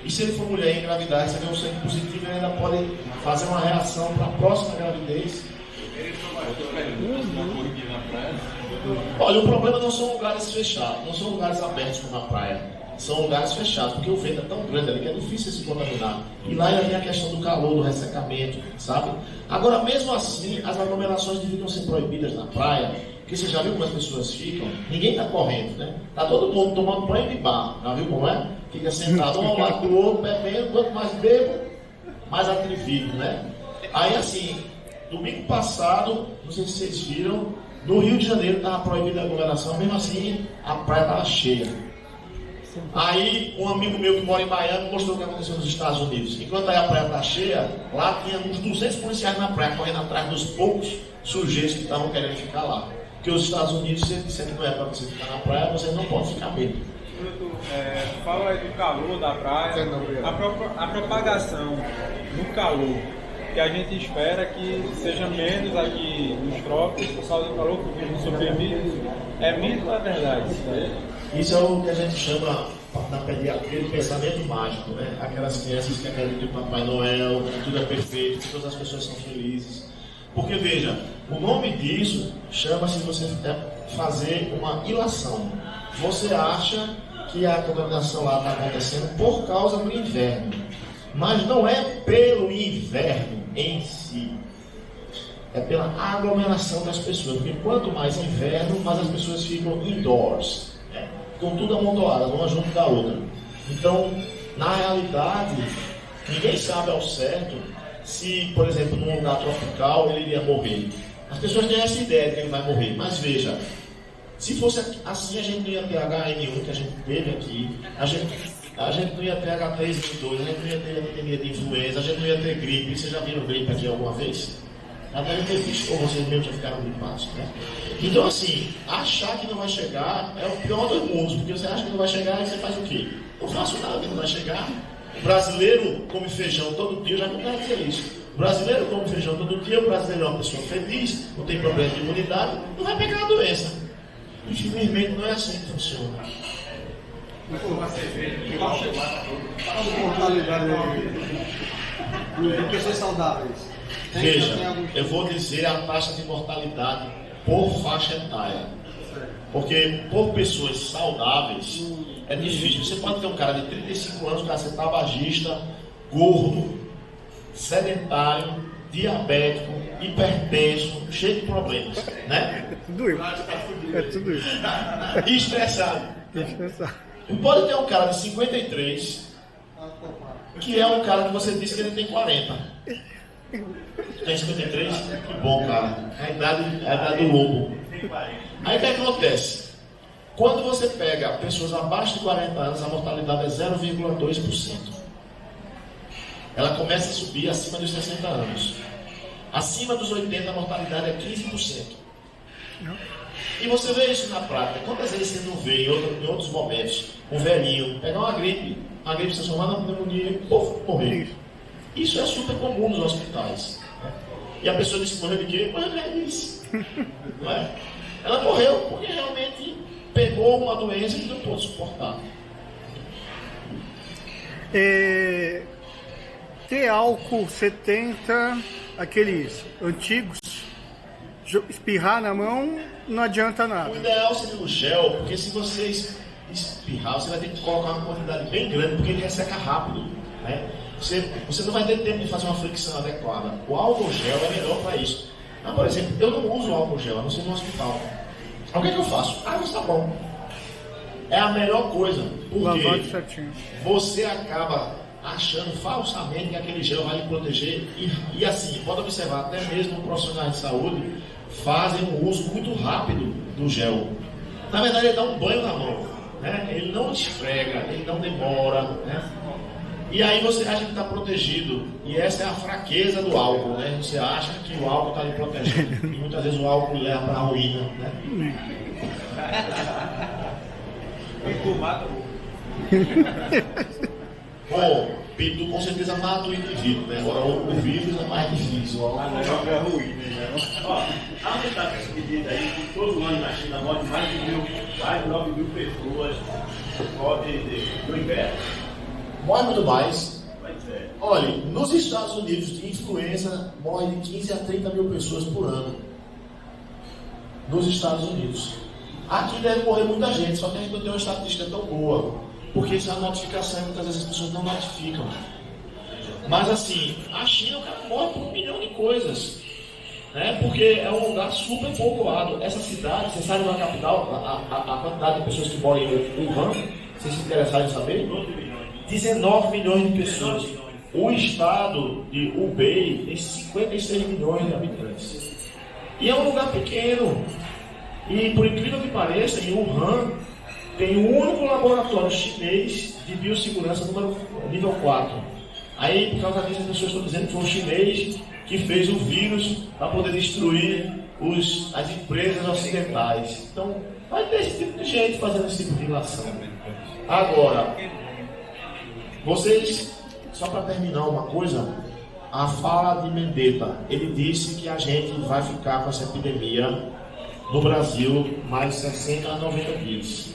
E se ele for mulher e engravidar e receber um sangue positivo, ele ainda pode fazer uma reação para a próxima gravidez. Olha, o problema não são lugares fechados, não são lugares abertos como a praia. São lugares fechados, porque o vento é tão grande ali que é difícil se contaminar. E lá ainda tem a questão do calor, do ressecamento, sabe? Agora, mesmo assim, as aglomerações deveriam ser proibidas na praia, porque você já viu como as pessoas ficam? Ninguém está correndo, né? Está todo mundo tomando banho de bar, já viu como é? Fica sentado um ao lado do outro, bebendo, quanto mais bebo, mais atrevido, né? Aí, assim, domingo passado, não sei se vocês viram, no Rio de Janeiro estava proibida a aglomeração, mesmo assim, a praia estava cheia. Aí um amigo meu que mora em Miami mostrou o que aconteceu nos Estados Unidos. Enquanto aí a praia está cheia, lá tinha uns 200 policiais na praia correndo atrás dos poucos sujeitos que estavam querendo ficar lá. Porque os Estados Unidos, se disser que não é para você ficar na praia, você não pode ficar mesmo. Fala aí do calor da praia, a propagação do calor que a gente espera que seja menos aqui nos trópicos por causa do calor que o vírus sobrevive. É mito ou é verdade isso daí? Isso é o que a gente chama na pediatria de pensamento mágico, né? Aquelas crianças que acreditam em Papai Noel, que tudo é perfeito, que todas as pessoas são felizes. Porque veja, o nome disso chama-se você fazer uma ilação. Você acha que a contaminação lá está acontecendo por causa do inverno, mas não é pelo inverno em si. É pela aglomeração das pessoas, porque quanto mais inverno, mais as pessoas ficam indoors. Com tudo amontoadas, uma junto da outra. Então, na realidade, ninguém sabe ao certo se, por exemplo, num lugar tropical ele iria morrer. As pessoas têm essa ideia de que ele vai morrer, mas veja, se fosse assim, a gente não ia ter H1N1 que a gente teve aqui, a gente não ia ter H3N2, a gente não ia ter epidemia de influenza, a gente não ia ter gripe. Vocês já viram gripe aqui alguma vez? Já devem ter visto, ou vocês mesmos já ficaram gripados, né? Então, assim, achar que não vai chegar é o pior dos mundos, porque você acha que não vai chegar e você faz o quê? Não faço nada que não vai chegar. O brasileiro come feijão todo dia, eu já não quero dizer isso. O brasileiro come feijão todo dia, o brasileiro é uma pessoa feliz, não tem problema de imunidade, não vai pegar a doença. Infelizmente não é assim que funciona. Fala de mortalidade de pessoas saudáveis. Veja, eu vou dizer a taxa de mortalidade por faixa etária. Porque por pessoas saudáveis é difícil. Você pode ter um cara de 35 anos, cara ser tabagista, gordo, sedentário, diabético, hipertenso, cheio de problemas, né? É tudo isso. É tudo isso. E estressado. E pode ter um cara de 53 que é um cara que você disse que ele tem 40. Tem 53? Que bom, cara. É a idade do lobo. Aí o que acontece? Quando você pega pessoas abaixo de 40 anos, a mortalidade é 0,2%. Ela começa a subir acima dos 60 anos. Acima dos 80, a mortalidade é 15%. E você vê isso na prática. Quantas vezes você não vê em outros momentos um velhinho pegar uma gripe se transformar na pneumonia e morrer? Isso é super comum nos hospitais. Né? E a pessoa diz que morreu de quê? Morreu de velhice. Não é? Ela morreu porque realmente pegou uma doença que não pôde suportar. Ter álcool 70, aqueles antigos, espirrar na mão não adianta nada. O ideal seria o gel, porque se você espirrar, você vai ter que colocar uma quantidade bem grande, porque ele resseca rápido. Né? Você não vai ter tempo de fazer uma fricção adequada. O álcool gel é melhor para isso. Mas, por exemplo, eu não uso álcool gel, a não ser no hospital. O que é que eu faço? Água e sabão. É a melhor coisa, porque você acaba achando falsamente que aquele gel vai lhe proteger. E assim, pode observar, até mesmo profissionais de saúde fazem um uso muito rápido do gel. Na verdade, ele dá um banho na mão. Né? Ele não esfrega, ele não demora. Né? E aí você acha que está protegido. E essa é a fraqueza do álcool. Né? Você acha que o álcool está lhe protegendo. E muitas vezes o álcool leva para a ruína. Né? Pitu mata. Bom, Pitu com certeza mata o indivíduo. Né? Agora o vírus é mais difícil. O álcool é ruim. Né? Ó, há uma estatística que diz aí que todo ano na China morre mais de 9 mil pessoas do inverno. Morre muito mais. Pois é. Olha, nos Estados Unidos de influenza morre de 15 a 30 mil pessoas por ano. Nos Estados Unidos. Aqui deve morrer muita gente, só que a gente não tem uma estatística tão boa. Porque isso é uma notificação e muitas vezes as pessoas não notificam. Mas assim, a China o cara morre por 1 milhão de coisas. Né? Porque é um lugar super povoado. Essa cidade, você sabe na capital, a quantidade de pessoas que moram em Wuhan, vocês se interessaram em saber? 19 milhões de pessoas. O estado de Hubei tem 56 milhões de habitantes. E é um lugar pequeno. E por incrível que pareça, em Wuhan tem o único laboratório chinês de biossegurança nível 4. Aí, por causa disso, as pessoas estão dizendo que foi o chinês que fez o vírus para poder destruir as empresas ocidentais. Então, vai ter esse tipo de gente fazendo esse tipo de relação. Agora, vocês, só para terminar uma coisa, a fala de Mendetta, ele disse que a gente vai ficar com essa epidemia no Brasil mais 60 a 90 dias.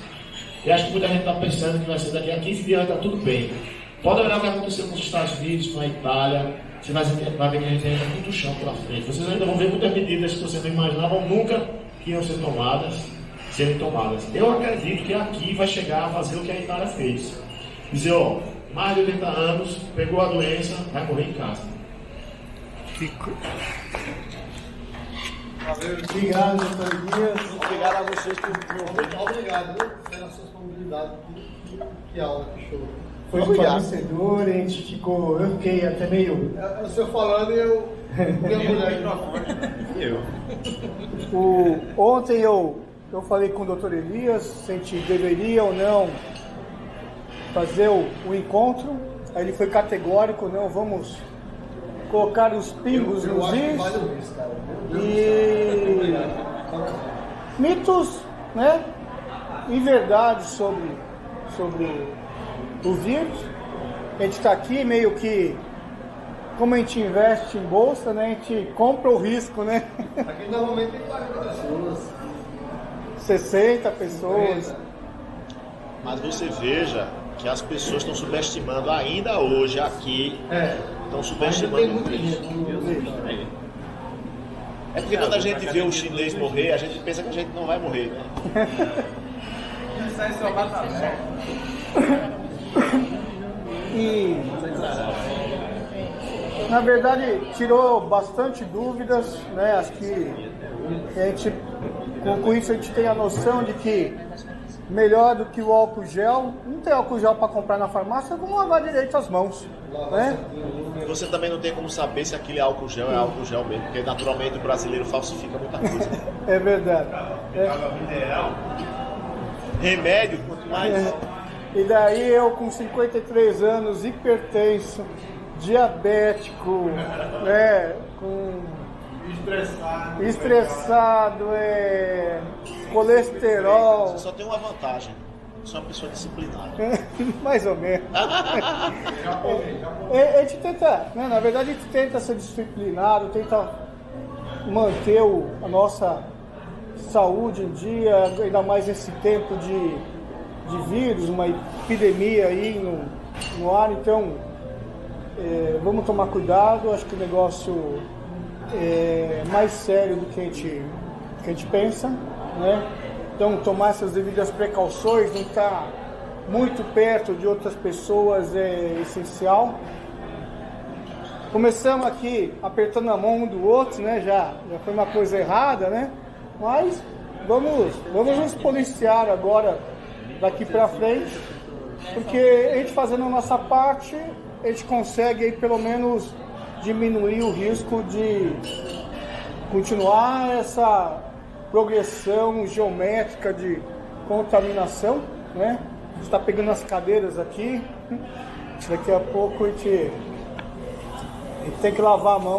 E acho que muita gente está pensando que vai ser daqui a 15 dias, vai estar tudo bem. Pode olhar o que aconteceu com os Estados Unidos, com a Itália, você vai ver que a gente ainda tem muito chão pela frente. Vocês ainda vão ver muitas medidas que vocês não imaginavam nunca que iam ser serem tomadas. Eu acredito que aqui vai chegar a fazer o que a Itália fez. Dizer, ó, mais de 80 anos, pegou a doença, vai morrer em casa. Valeu, obrigado, doutor Elias. Obrigado a vocês por me ouvir. Obrigado, viu? Pela sua disponibilidade. Que aula, que show. Foi esclarecedor, a gente eu fiquei até meio. O senhor falando e eu. Ontem eu falei com o doutor Elias se a gente deveria ou não fazer o encontro. Aí ele foi categórico, não, vamos colocar os pingos Eu nos acho que is. vale o risco, cara. E mitos, né, e verdades sobre o vírus. A gente está aqui meio que, como a gente investe em bolsa, né, a gente compra o risco, né? Aqui normalmente tem 40 pessoas. 60 pessoas. Mas você veja que as pessoas estão subestimando ainda hoje aqui. Estão subestimando Tem muita o vírus. gente. É porque quando a gente vê o chinês morrer, a gente pensa que a gente não vai morrer, né? Isso aí só bata velho. E na verdade tirou bastante dúvidas, né? Acho que a gente, com isso a gente tem a noção de que melhor do que o álcool gel, não tem álcool gel para comprar na farmácia, vamos lavar direito as mãos, né? Você também não tem como saber se aquele álcool gel é álcool gel mesmo, porque naturalmente o brasileiro falsifica muita coisa. É verdade. Água mineral. Remédio, quanto mais. E daí eu com 53 anos, hipertenso, diabético, né, com estressado, colesterol, Você só tem uma vantagem. Você é uma pessoa disciplinada. mais ou menos. A gente tenta, né, na verdade a gente tenta ser disciplinado, tenta manter a nossa saúde em dia, ainda mais nesse tempo de vírus, uma epidemia aí no ar, então vamos tomar cuidado. Acho que o negócio é mais sério do que a gente pensa, né? Então tomar essas devidas precauções, não estar muito perto de outras pessoas é essencial. Começamos aqui apertando a mão um do outro, né? Já foi uma coisa errada, né? Mas vamos nos policiar agora daqui para frente, porque a gente fazendo a nossa parte, a gente consegue aí pelo menos diminuir o risco de continuar essa progressão geométrica de contaminação, né? A gente está pegando as cadeiras aqui, daqui a pouco a gente tem que lavar a mão.